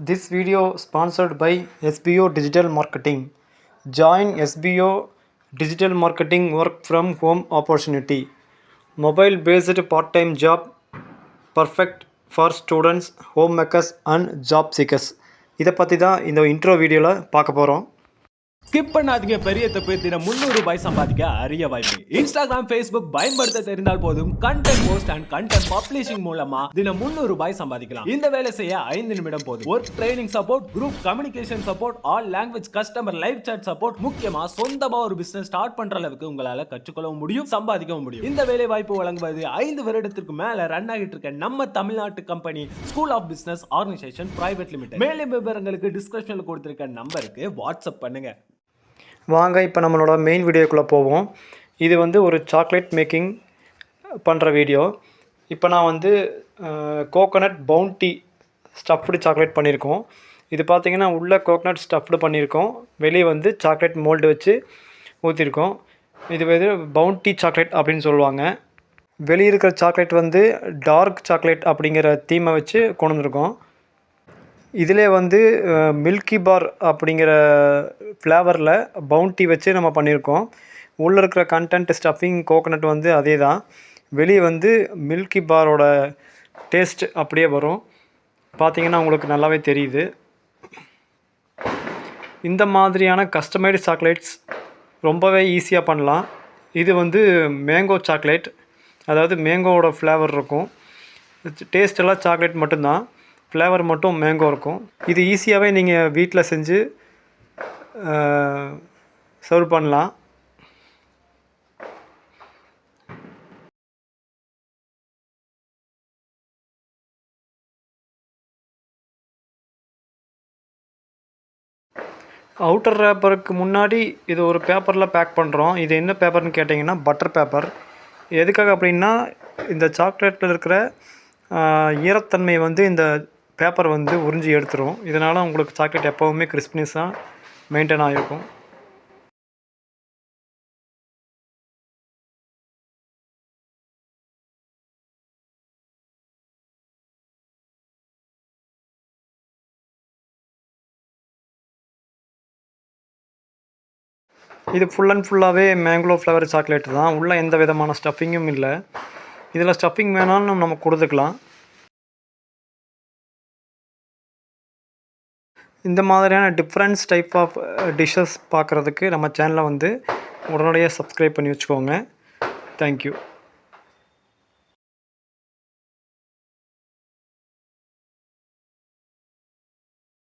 This video sponsored by SBO Digital Marketing. Join SBO Digital Marketing work from home opportunity. Mobile based part-time job perfect for students, homemakers and job seekers. இதை பற்றி தான் இந்த intro வீடியோவில் பார்க்க போகிறோம். Skip பண்ணாதீங்க. பெரிய தப்பு. தினம் $300 சம்பாதிக்க அரிய வாய்ப்பு. இன்ஸ்டாகிராம், ஃபேஸ்புக் பயன்படுத்த தெரிந்தால் போதும். Content post and content publishing மூலமா தினம் $300 சம்பாதிக்கலாம். இந்த வேலை செய்ய 5 நிமிடம் போதும். Work training support, group communication support, all language customer live chat support, முக்கியமா சொந்தமா ஒரு பிசினஸ் ஸ்டார்ட் பண்ற அளவுக்கு உங்களால கற்றுக்கொள்ளவும் முடியும், சம்பாதிக்கவும் முடியும். இந்த வேலை வாய்ப்பு வழங்குவது 5 வருடத்திற்கு மேல ரன் ஆகிட்டு இருக்க நம்ம தமிழ்நாட்டு company school of business organisation private limited. மேலும் விவரங்களுக்கு டிஸ்கிரிப்ஷன்ல கொடுத்திருக்க நம்பருக்கு வாட்ஸ்அப் பண்ணுங்க. வாங்க இப்போ நம்மளோட மெயின் வீடியோக்குள்ளே போவோம். இது வந்து ஒரு சாக்லேட் மேக்கிங் பண்ணுற வீடியோ. இப்போ நான் வந்து கோகோனட் பவுண்டி ஸ்டஃப்டு சாக்லேட் பண்ணியிருக்கோம். இது பார்த்திங்கன்னா உள்ளே கோகோனட் ஸ்டஃப்டு பண்ணியிருக்கோம், வெளியே வந்து சாக்லேட் மோல்டு வச்சு ஊற்றிருக்கோம். இது வந்து பவுண்டி சாக்லேட் அப்படின்னு சொல்லுவாங்க. வெளியே இருக்கிற சாக்லேட் வந்து டார்க் சாக்லேட் அப்படிங்கிற தீமை வச்சு கொண்டு வந்திருக்கோம். இதிலே வந்து மில்கி பார் அப்படிங்கிற ஃப்ளேவரில் பவுண்டி வச்சு நம்ம பண்ணியிருக்கோம். உள்ளே இருக்கிற கண்டென்ட் ஸ்டஃபிங் கோகோனட் வந்து அதே தான். வெளியே வந்து மில்கி பாரோட டேஸ்ட் அப்படியே வரும். பார்த்திங்கன்னா உங்களுக்கு நல்லாவே தெரியுது. இந்த மாதிரியான கஸ்டமைடு சாக்லேட்ஸ் ரொம்பவே ஈஸியாக பண்ணலாம். இது வந்து மேங்கோ சாக்லேட், அதாவது மேங்கோவோட ஃப்ளேவர் இருக்கும். டேஸ்ட்டெல்லாம் சாக்லேட் மட்டும்தான், ஃப்ளேவர் மட்டும் மேங்கோ இருக்கும். இது ஈஸியாகவே நீங்கள் வீட்டில் செஞ்சு சர்வ் பண்ணலாம். அவுட்டர் ரேப்பருக்கு முன்னாடி இது ஒரு பேப்பரில் பேக் பண்ணுறோம். இது என்ன பேப்பர்னு கேட்டிங்கன்னா பட்டர் பேப்பர். எதுக்காக அப்படின்னா இந்த சாக்லேட்டில் இருக்கிற ஈரத்தன்மை வந்து இந்த பேப்பர் வந்து உறிஞ்சி எடுத்துரும். இதனால் உங்களுக்கு சாக்லேட் எப்போவுமே கிறிஸ்பினஸாக மெயின்டைன் ஆகிருக்கும். இது ஃபுல் அண்ட் ஃபுல்லாகவே மேங்கோ ஃப்ளவர் சாக்லேட் தான். உள்ளே எந்த விதமான ஸ்டஃபிங்கும் இல்லை. இதில் ஸ்டஃபிங் வேணாலும் நம்ம கொடுத்துக்கலாம். இந்த மாதிரியான டிஃப்ரெண்ட்ஸ் டைப் ஆஃப் டிஷ்ஷஸ் பார்க்குறதுக்கு நம்ம சேனலை வந்து உடனடியாக சப்ஸ்கிரைப் பண்ணி வச்சுக்கோங்க. தேங்க்யூ.